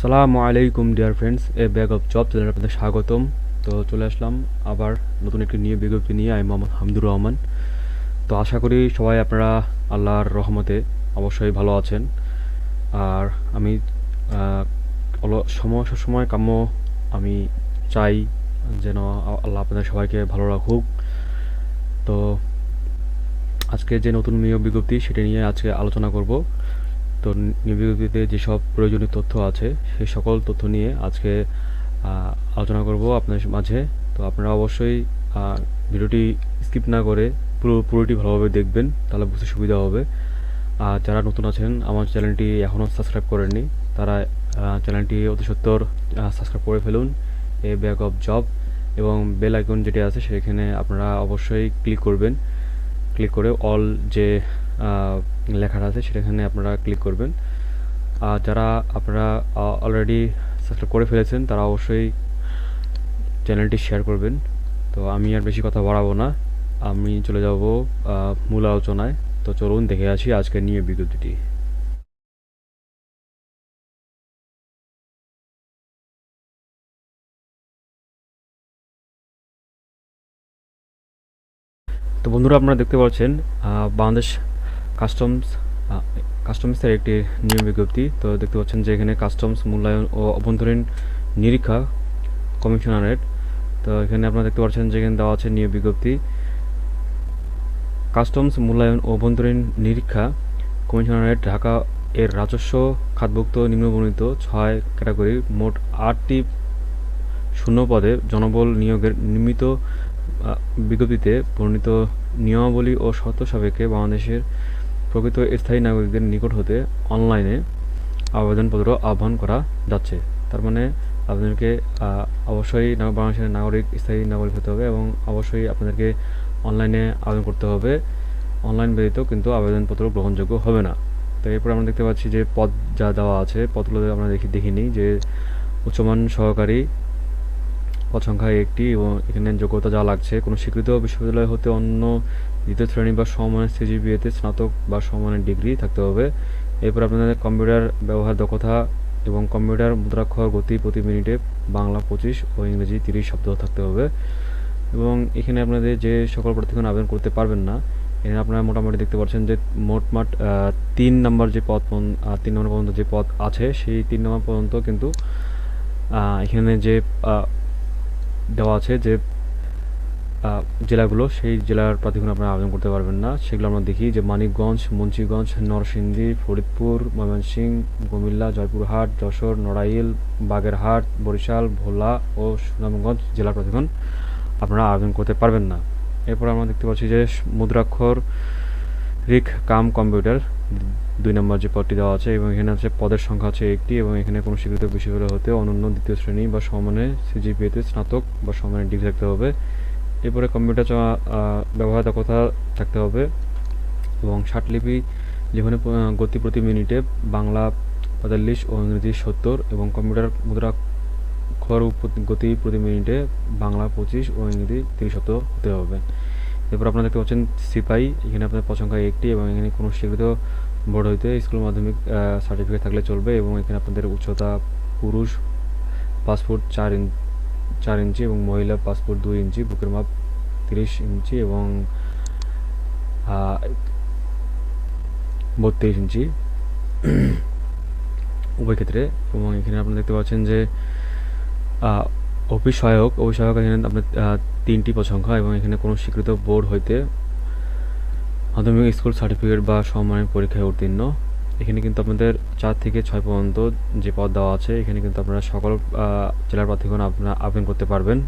আসসালামু আলাইকুম dear friends, A bag of job চ্যানেলে আপনাদের স্বাগতম। তো চলে আসলাম আবার নতুন একটি নিয়ে বিজ্ঞপ্তি নিয়ে। আমি মোহাম্মদ হামিদুর রহমান। তো আশা করি সবাই আপনারা আল্লাহর রহমতে অবশ্যই ভালো আছেন। আর আমি সময় সময় কাম্য আমি চাই যেন আল্লাহ আপনাদের সবাইকে ভালো রাখুক। তো আজকে যে নতুন নিয়োগ বিজ্ঞপ্তি সেটা নিয়ে আজকে আলোচনা করব। তো নিয়োগ বিজ্ঞপ্তিতে যেসব প্রয়োজনীয় তথ্য আছে সেই সকল তথ্য নিয়ে আজকে আলোচনা করব আপনাদের মাঝে। তো আপনারা অবশ্যই ভিডিওটি স্কিপ না করে পুরোটি ভালোভাবে দেখবেন, তাহলে বুঝতে সুবিধা হবে। আর যারা নতুন আছেন, আমার চ্যানেলটি এখনও সাবস্ক্রাইব করেননি, তারা চ্যানেলটি অতি সত্বর সাবস্ক্রাইব করে ফেলুন, এ ব্যাগ অফ জব, এবং বেল আইকন যেটি আছে সেখানে আপনারা অবশ্যই ক্লিক করবেন। ক্লিক করে অল যে লেখাটা আছে সেখানে আপনারা ক্লিক করবেন। আর যারা আপনারা অলরেডি সাবস্ক্রাইব করে ফেলেছেন তারা অবশ্যই চ্যানেলটি শেয়ার করবেন। তো আমি আর বেশি কথা বাড়াবো না, আমি চলে যাব মূল আলোচনায়। তো চলুন দেখে আসি আজকের নিয়োগ বিজ্ঞপ্তিটি। তো বন্ধুরা, আপনারা দেখতে পাচ্ছেন বাংলাদেশ কাস্টমস কাস্টমসের একটি নিয়োগ বিজ্ঞপ্তি। তো দেখতে পাচ্ছেন যে এখানে কাস্টমস মূল্যায়ন ও অভ্যন্তরীণ নিরীক্ষা কমিশনারেট। তো এখানে আপনারা দেখতে পাচ্ছেন যে এখানে দেওয়া আছে নিয়োগ বিজ্ঞপ্তি। কাস্টমস মূল্যায়ন ও অভ্যন্তরীণ নিরীক্ষা কমিশনারেট ঢাকা এর রাজস্ব খাতভুক্ত নিম্নবর্ণিত 6 ক্যাটাগরির মোট 8টি শূন্য পদে জনবল নিয়োগের নির্মিত বিজ্ঞপ্তিতে বর্ণিত নিয়মাবলী ও শর্ত সাপেক্ষে বাংলাদেশের প্রকৃত স্থায়ী নাগরিকদের নিকট হতে অনলাইনে আবেদনপত্র আহ্বান করা যাচ্ছে। তার মানে আপনাদেরকে অবশ্যই বাংলাদেশের নাগরিক, স্থায়ী নাগরিক হতে হবে এবং অবশ্যই আপনাদেরকে অনলাইনে আবেদন করতে হবে। অনলাইন ব্যতীত কিন্তু আবেদনপত্র গ্রহণযোগ্য হবে না। তো এরপর আমরা দেখতে পাচ্ছি যে পদ যা দেওয়া আছে, পদগুলো আমরা দেখিনি যে উচ্চমান সহকারী, পদ সংখ্যা 1টি, এবং এখানে যোগ্যতা যা লাগছে কোনো স্বীকৃত বিশ্ববিদ্যালয় হতে অন্য দ্বিতীয় শ্রেণী বা সমমানের সিজিপিএতে স্নাতক বা সমমানের ডিগ্রি থাকতে হবে। এরপর আপনাদের কম্পিউটার ব্যবহার দক্ষতা এবং কম্পিউটার মুদ্রাক্ষর গতি প্রতি মিনিটে বাংলা 25 ও ইংরেজি 30 শব্দ থাকতে হবে। এবং এখানে আপনাদের যে সকল প্রার্থীগণ আবেদন করতে পারবেন না, এখানে আপনারা মোটামুটি দেখতে পাচ্ছেন যে মোটমাট 3 নম্বর যে পদ 3 নম্বর পর্যন্ত যে পদ আছে সেই 3 নম্বর পর্যন্ত কিন্তু এখানে যে দেওয়া আছে যে জেলাগুলো, সেই জেলার প্রার্থীগণ আপনারা আবেদন করতে পারবেন না। সেগুলো আমরা দেখি যে মানিকগঞ্জ, মুন্সিগঞ্জ, নরসিংদী, ফরিদপুর, ময়মনসিংহ, কুমিল্লা, জয়পুরহাট, যশোর, নড়াইল, বাগেরহাট, বরিশাল, ভোলা ও সুনামগঞ্জ জেলার প্রার্থীগণ আপনারা আবেদন করতে পারবেন না। এরপর আমরা দেখতে পাচ্ছি যে মুদ্রাক্ষর রিক কাম কম্পিউটার 2 নম্বর যে পদটি দেওয়া আছে, এবং এখানে আছে পদের সংখ্যা আছে 1টি, এবং এখানে কোনো স্বীকৃত বিশ্ববিদ্যালয় হতে অনন্য দ্বিতীয় শ্রেণী বা সমমানের সিজিপিএতে স্নাতক বা সমমানের ডিগ্রি থাকতে হবে। এরপরে কম্পিউটার ব্যবহার দক্ষতা থাকতে হবে এবং ষাটলিপি লিখনে গতি প্রতি মিনিটে বাংলা 45 ও ইংরেজি 70, এবং কম্পিউটার মুদ্রাক্ষর গতি প্রতি মিনিটে বাংলা 25 ও ইংরেজি 30 শব্দ হতে হবে। এরপর আপনারা দেখতে পাচ্ছেন সিপাই, এখানে আপনার পদ সংখ্যা 1টি, এবং এখানে কোনো স্বীকৃত বোর্ড হইতে স্কুল মাধ্যমিক সার্টিফিকেট থাকলে চলবে। এবং এখানে আপনাদের উচ্চতা পুরুষ 5 ফুট 4 ইঞ্চি এবং মহিলা 5 ফুট 2 ইঞ্চি, বুকের মাপ 30 ইঞ্চি এবং 32 ইঞ্চি উভয় ক্ষেত্রে। এবং এখানে আপনারা দেখতে পাচ্ছেন যে অফিস সহায়ক এখানে আপনার 3টি পদ সংখ্যা, এবং এখানে কোনো স্বীকৃত বোর্ড হইতে মাধ্যমিক স্কুল সার্টিফিকেট বা সমমানের পরীক্ষায় উত্তীর্ণ। এখানে কিন্তু আপনাদের 4 থেকে 6 পর্যন্ত যে পদ দেওয়া আছে, এখানে কিন্তু আপনারা সকল জেলার প্রার্থীগণ আপনারা আবেদন করতে পারবেন।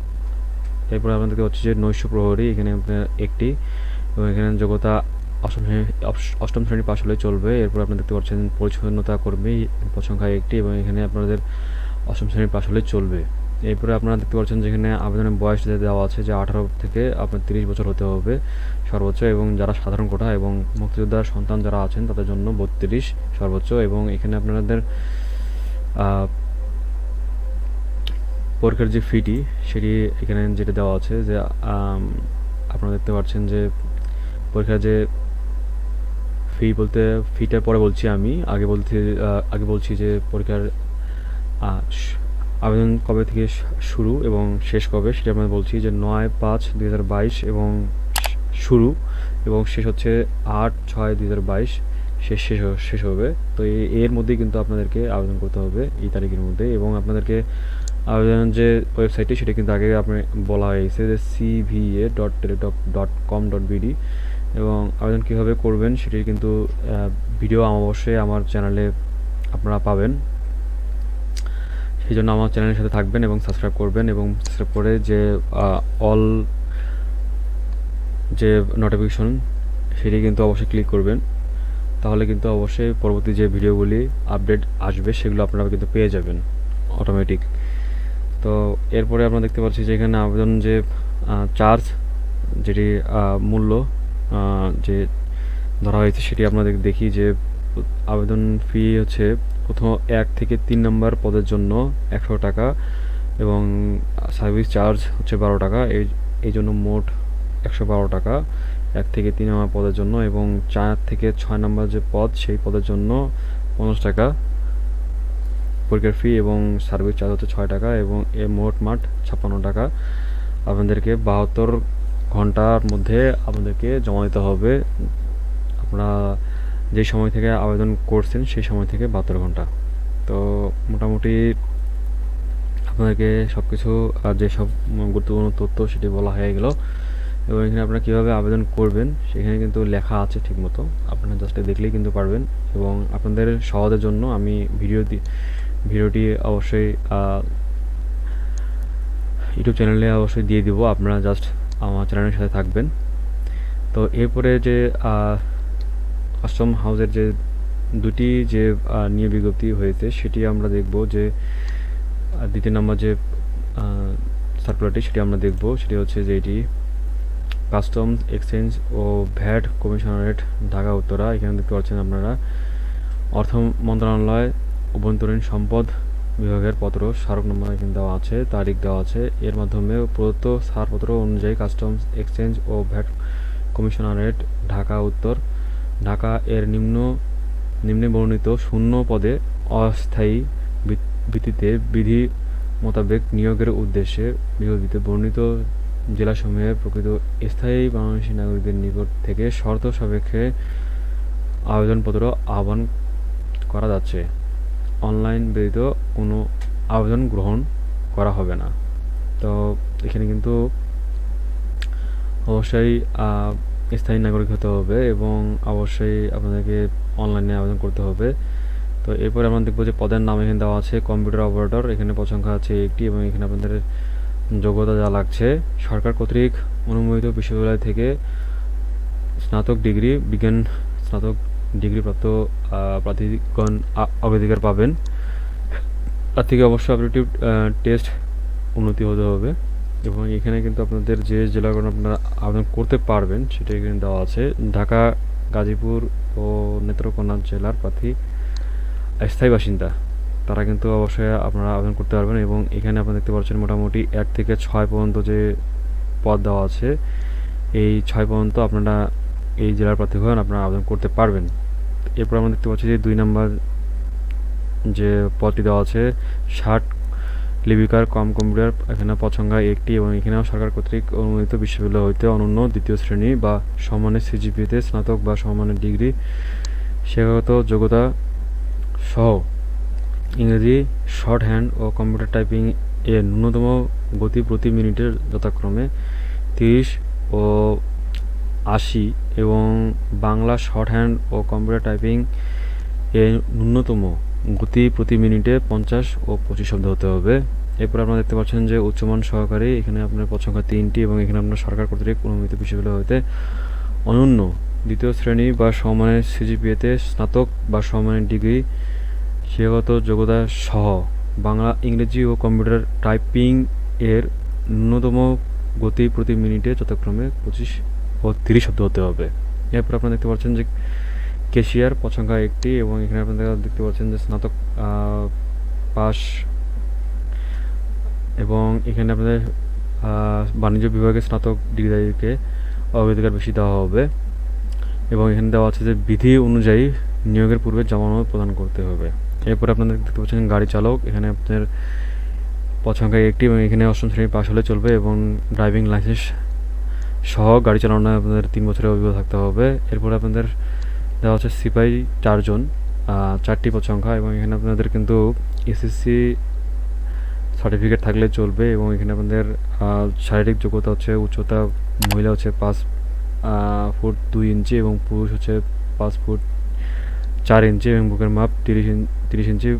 এরপরে আপনারা দেখতে পাচ্ছি যে নৈশ প্রহরী, এখানে আপনার 1টি, এবং এখানে যোগ্যতা অষ্টম শ্রেণী পাশ হলে চলবে। এরপর আপনারা দেখতে পাচ্ছেন পরিচ্ছন্নতা কর্মী, পদ সংখ্যা 1টি, এবং এখানে আপনাদের অষ্টম শ্রেণী পাশ হলে চলবে। এরপরে আপনারা দেখতে পাচ্ছেন যেখানে আবেদনের বয়স দেওয়া আছে যে 18 থেকে আপনার 30 বছর হতে হবে সর্বোচ্চ, এবং যারা সাধারণ কোটা এবং মুক্তিযোদ্ধার সন্তান যারা আছেন তাদের জন্য 32 সর্বোচ্চ। এবং এখানে আপনাদের পরীক্ষার যে ফিটি সেটি এখানে যেটা দেওয়া আছে যে আপনারা দেখতে পাচ্ছেন যে পরীক্ষার যে ফি বলতে ফিটার পরে বলছি, আমি আগে বলছি যে পরীক্ষার আবেদন কবে থেকে শুরু এবং শেষ কবে সেটা আমরা বলছি যে 9/5/2022 এবং শুরু এবং শেষ হচ্ছে 8/6/2022 শেষ হবে। তো এর মধ্যেই কিন্তু আপনাদেরকে আবেদন করতে হবে এই তারিখের মধ্যে। এবং আপনাদেরকে আবেদনের যে ওয়েবসাইটটি সেটা কিন্তু আগে আপনি বলা হয়েছে যে cva.teletalk.com.bd এবং আবেদন কীভাবে করবেন সেটির কিন্তু ভিডিও অবশ্যই আমার চ্যানেলে আপনারা পাবেন। সেই জন্য আমার চ্যানেলের সাথে থাকবেন এবং সাবস্ক্রাইব করবেন এবং সাবস্ক্রাইব করে যে অল যে নোটিফিকেশন সেটি কিন্তু অবশ্যই ক্লিক করবেন, তাহলে কিন্তু অবশ্যই পরবর্তী যে ভিডিওগুলি আপডেট আসবে সেগুলো আপনারা কিন্তু পেয়ে যাবেন অটোমেটিক। তো এরপরে আমরা দেখতে পাচ্ছি যে এখানে আবেদন যে চার্জ যেটি মূল্য যে ধরা হয়েছে সেটি আপনাদের দেখি যে আবেদন ফি হচ্ছে প্রথম 1 থেকে 3 নম্বর পদের জন্য 100 টাকা এবং সার্ভিস চার্জ হচ্ছে 12 টাকা। এই জন্য মোট 112 টাকা 1 থেকে 3 নম্বর পদের জন্য এবং 4 থেকে 6 নম্বর যে পদ সেই পদের জন্য 50 টাকা পরীক্ষার ফি এবং সার্ভিস চার্জ হচ্ছে 6 টাকা এবং মোট 56 টাকা। আপনাদেরকে 72 ঘন্টার মধ্যে আপনাদেরকে জমা দিতে হবে। আপনারা যে সময় থেকে আবেদন করছেন সেই সময় থেকে 72 ঘন্টা। তো মোটামুটি আপনাদেরকে সব কিছু যেসব গুরুত্বপূর্ণ তথ্য সেটি বলা হয়ে গেল এবং এখানে আপনারা কীভাবে আবেদন করবেন সেখানে কিন্তু লেখা আছে ঠিকমতো, আপনারা জাস্ট দেখলেই কিন্তু পারবেন। এবং আপনাদের সহজের জন্য আমি ভিডিওটি অবশ্যই ইউটিউব চ্যানেলে অবশ্যই দিয়ে দিব, আপনারা জাস্ট আমার চ্যানেলের সাথে থাকবেন। তো এরপরে যে কাস্টম হাউসের যে দুটি যে নিয়োগ বিজ্ঞপ্তি হয়েছে সেটি আমরা দেখব যে দ্বিতীয় নম্বর যে সার্কুলারটি সেটি আমরা দেখব। সেটি হচ্ছে যে এটি কাস্টমস এক্সচেঞ্জ ও ভ্যাট কমিশনারেট ঢাকা উত্তরা। এখানে দেখতে পাচ্ছেন আপনারা অর্থ মন্ত্রণালয় অভ্যন্তরীণ সম্পদ বিভাগের পত্র স্মারক নম্বর এখানে দেওয়া আছে, তারিখ দেওয়া আছে। এর মাধ্যমে প্রদত্ত ছাড়পত্র অনুযায়ী কাস্টমস এক্সচেঞ্জ ও ভ্যাট কমিশনারেট ঢাকা উত্তর ঢাকা এর নিম্নে বর্ণিত শূন্য পদে অস্থায়ী ভিত্তিতে বিধি মোতাবেক নিয়োগের উদ্দেশ্যে বিজ্ঞপ্তিতে বর্ণিত জেলাসমূহের প্রকৃত স্থায়ী বাংলাদেশী নাগরিকদের নিকট থেকে শর্ত সাপেক্ষে আবেদনপত্র আহ্বান করা যাচ্ছে। অনলাইন ব্যতীত কোনো আবেদন গ্রহণ করা হবে না। তো এখানে কিন্তু অবশ্যই স্থায়ী নাগরিক হতে হবে এবং অবশ্যই আপনাদেরকে অনলাইনে আবেদন করতে হবে। তো এরপরে আমরা দেখব যে পদের নাম এখানে দেওয়া আছে কম্পিউটার অপারেটর, এখানে পদ সংখ্যা আছে 1টি এবং এখানে আপনাদের যোগ্যতা যা লাগছে সরকার কর্তৃক অনুমোদিত বিশ্ববিদ্যালয় থেকে স্নাতক ডিগ্রি বিজ্ঞান স্নাতক ডিগ্রিপ্রাপ্ত প্রার্থীগণ অগ্রাধিকার পাবেন। তার থেকে অবশ্যই অ্যাপটিটিউড টেস্ট উন্নতি হতে হবে এবং এখানে কিন্তু আপনাদের যে জেলাগুলো আপনারা আবেদন করতে পারবেন সেটা এখানে দেওয়া আছে। ঢাকা, গাজীপুর ও নেত্রকোনা জেলার প্রার্থী স্থায়ী বাসিন্দা তারা কিন্তু অবশ্যই আপনারা আবেদন করতে পারবেন এবং এখানে আপনারা দেখতে পাচ্ছেন মোটামুটি 1 থেকে 6 পর্যন্ত যে পদ দেওয়া আছে এই 6 পর্যন্ত আপনারা এই জেলার প্রার্থীগণ আপনারা আবেদন করতে পারবেন। এরপর আমরা দেখতে পাচ্ছি যে 2 নম্বর যে পদটি দেওয়া আছে 60 লিপিকার কম কম্পিউটার, এখানে পদ সংখ্যা 1টি এবং এখানেও সরকার কর্তৃক অনুমোদিত বিশ্ববিদ্যালয় হইতে অনন্য দ্বিতীয় শ্রেণী বা সমমানের সিজিপিএতে স্নাতক বা সমমানের ডিগ্রি শিক্ষাগত যোগ্যতা সহ ইংরেজি শর্ট হ্যান্ড ও কম্পিউটার টাইপিং এর ন্যূনতম গতি প্রতি মিনিটের যথাক্রমে 30 ও 80 এবং বাংলা শর্ট হ্যান্ড ও কম্পিউটার টাইপিং এর ন্যূনতম গতি প্রতি মিনিটে 50 ও 25 শব্দ হতে হবে। এরপর আপনারা দেখতে পাচ্ছেন যে উচ্চমান সহকারী, এখানে আপনার পদ সংখ্যা 3টি এবং এখানে আপনার সরকার কর্তৃক অনুমোদিত বিশ্ববিদ্যালয় হতে অনন্য দ্বিতীয় শ্রেণী বা সমমানের সিজিপিএতে স্নাতক বা সমমানের ডিগ্রি শিক্ষাগত যোগ্যতা সহ বাংলা, ইংরেজি ও কম্পিউটার টাইপিং এর ন্যূনতম গতি প্রতি মিনিটে যথাক্রমে 25 ও 30 শব্দ হতে হবে। এরপর আপনারা দেখতে পাচ্ছেন যে ক্যাশিয়ার পদ সংখ্যা 1টি এবং এখানে আপনারা দেখতে পাচ্ছেন যে স্নাতক পাস এবং এখানে আপনাদের বাণিজ্য বিভাগে স্নাতক ডিগ্রিধারীকে অগ্রাধিকার বেশি দেওয়া হবে এবং এখানে দেওয়া আছে যে বিধি অনুযায়ী নিয়োগের পূর্বে জমানত প্রদান করতে হবে। এরপরে আপনাদের দেখতে পাচ্ছেন গাড়ি চালক, এখানে আপনাদের পদ সংখ্যা একটি এবং এখানে অষ্টম শ্রেণী পাশ হলে চলবে এবং ড্রাইভিং লাইসেন্স সহ গাড়ি চালানো আপনাদের 3 বছরের অভিজ্ঞতা থাকতে হবে। এরপরে আপনাদের দেওয়া হচ্ছে সিপাহি 4 জন, 4টি পদ সংখ্যা এবং এখানে আপনাদের কিন্তু এসএসসি সার্টিফিকেট থাকলে চলবে এবং এখানে আপনাদের শারীরিক যোগ্যতা হচ্ছে উচ্চতা মহিলা হচ্ছে 5 ফুট 2 ইঞ্চি এবং পুরুষ হচ্ছে 5 ফুট 4 ইঞ্চি এবং বুকের মাপ 30 ইঞ্চি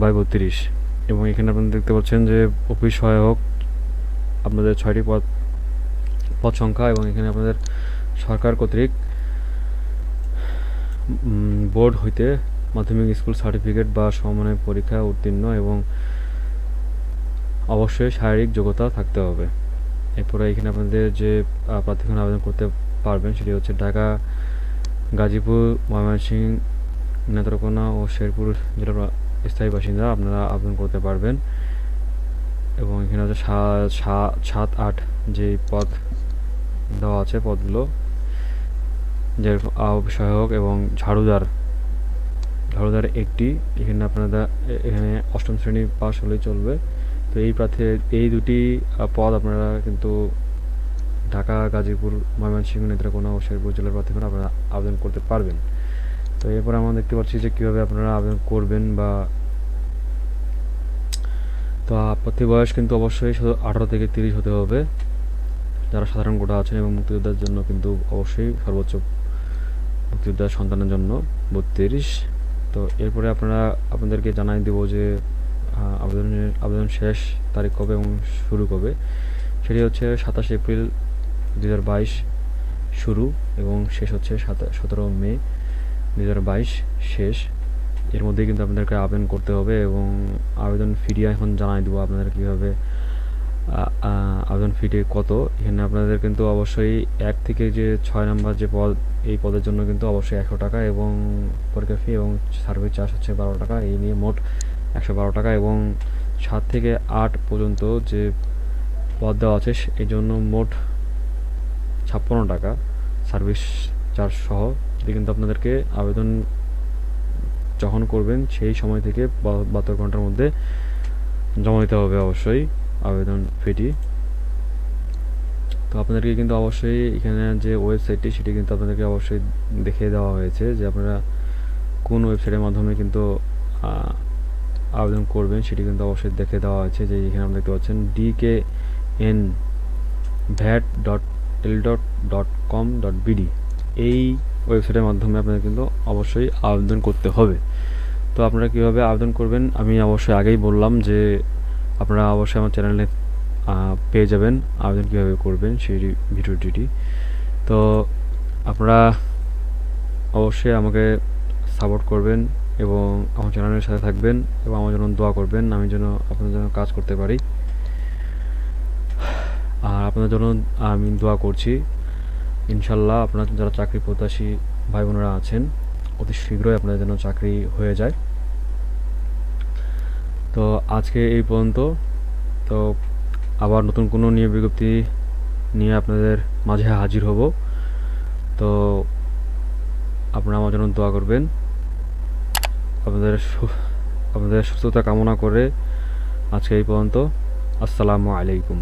বাই 32। এবং এখানে আপনারা দেখতে পাচ্ছেন যে অফিস সহায়ক আপনাদের 6টি পদ সংখ্যা এবং এখানে আপনাদের সরকার কর্তৃক বোর্ড হইতে মাধ্যমিক স্কুল সার্টিফিকেট বা সমমানের পরীক্ষা উত্তীর্ণ এবং অবশ্যই শারীরিক যোগ্যতা থাকতে হবে। এরপরে এখানে আপনাদের যে প্রার্থীগণ আবেদন করতে পারবেন সেটি হচ্ছে ঢাকা, গাজীপুর, ময়মনসিংহ, নেত্রকোনা ও শেরপুর জেলার স্থায়ী বাসিন্দা আপনারা আবেদন করতে পারবেন। এবং এখানে হচ্ছে 7, 8 যে পদ দেওয়া আছে পদগুলো, যে সহায়ক এবং ঝাড়ুদার একটি, এখানে আপনারা এখানে অষ্টম শ্রেণী পাস হলেই চলবে। তো এই দুটি পদ আপনারা কিন্তু ঢাকা, গাজীপুর, ময়মনসিংহ, নেত্রকোনা ও শেরপুর জেলার প্রার্থীগণ আপনারা আবেদন করতে পারবেন। তো এরপর আমরা দেখতে পাচ্ছি যে কীভাবে আপনারা আবেদন করবেন বা তো প্রার্থী বয়স কিন্তু অবশ্যই 18 থেকে 30 হতে হবে যারা সাধারণ কোটা আছেন এবং মুক্তিযোদ্ধার জন্য কিন্তু অবশ্যই সর্বোচ্চ মুক্তিযোদ্ধার সন্তানের জন্য 32। তো এরপরে আপনাদেরকে জানাই দেব যে আবেদন শেষ তারিখ কবে এবং শুরু কবে। সেটি হচ্ছে 27 এপ্রিল 2022 শুরু এবং শেষ হচ্ছে 17 মে 2022 শেষ। এর মধ্যে কিন্তু আপনাদেরকে আবেদন করতে হবে এবং আবেদন ফিটি এখন জানাই দেবো আপনাদের কীভাবে আবেদন ফিটি কত। এখানে আপনাদের কিন্তু অবশ্যই 1 থেকে যে 6 নম্বর যে পদ, এই পদের জন্য কিন্তু অবশ্যই 100 টাকা এবং পরীক্ষা ফি এবং সার্ভিস চার্জ হচ্ছে 12 টাকা, এই নিয়ে মোট 112 টাকা এবং 7 থেকে 8 পর্যন্ত যে পদ দেওয়া আছে এই জন্য মোট 56 টাকা সার্ভিস চার্জ সহ। কিন্তু আপনাদেরকে আবেদন যখন করবেন সেই সময় থেকে 72 ঘন্টার মধ্যে জমা দিতে হবে অবশ্যই আবেদন ফিটি। তো আপনাদেরকে কিন্তু অবশ্যই এখানে যে ওয়েবসাইটটি সেটি কিন্তু আপনাদেরকে অবশ্যই দেখিয়ে দেওয়া হয়েছে যে আপনারা কোন ওয়েবসাইটের মাধ্যমে কিন্তু আবেদন করবেন সেটি কিন্তু অবশ্যই দেখে দেওয়া হয়েছে। যে এখানে আপনারা দেখতে পাচ্ছেন dknvat.tel.com.bd, এই ওয়েবসাইটের মাধ্যমে আপনাদের কিন্তু অবশ্যই আবেদন করতে হবে। তো আপনারা কীভাবে আবেদন করবেন আমি অবশ্যই আগেই বললাম যে আপনারা অবশ্যই আমার চ্যানেলে পেয়ে যাবেন আবেদন কীভাবে করবেন সেই ভিডিওটি। তো আপনারা অবশ্যই আমাকে সাপোর্ট করবেন এবং আমার চ্যানেলের সাথে থাকবেন এবং আমার জন্য দোয়া করবেন, আমি যেন আপনাদের জন্য কাজ করতে পারি। আর আপনাদের জন্য আমি দোয়া করছি ইনশাল্লাহ আপনার যারা চাকরি প্রত্যাশী ভাই বোনেরা আছেন অতি শীঘ্রই আপনাদের জন্য চাকরি হয়ে যায়। তো আজকে এই পর্যন্ত। তো আবার নতুন কোনো নিয়োগ বিজ্ঞপ্তি নিয়ে আপনাদের মাঝে হাজির হব। তো আপনারা আমার জন্য দোয়া করবেন। আপনাদের সুস্থতা কামনা করে আজকে এই পর্যন্ত। আসসালামু আলাইকুম।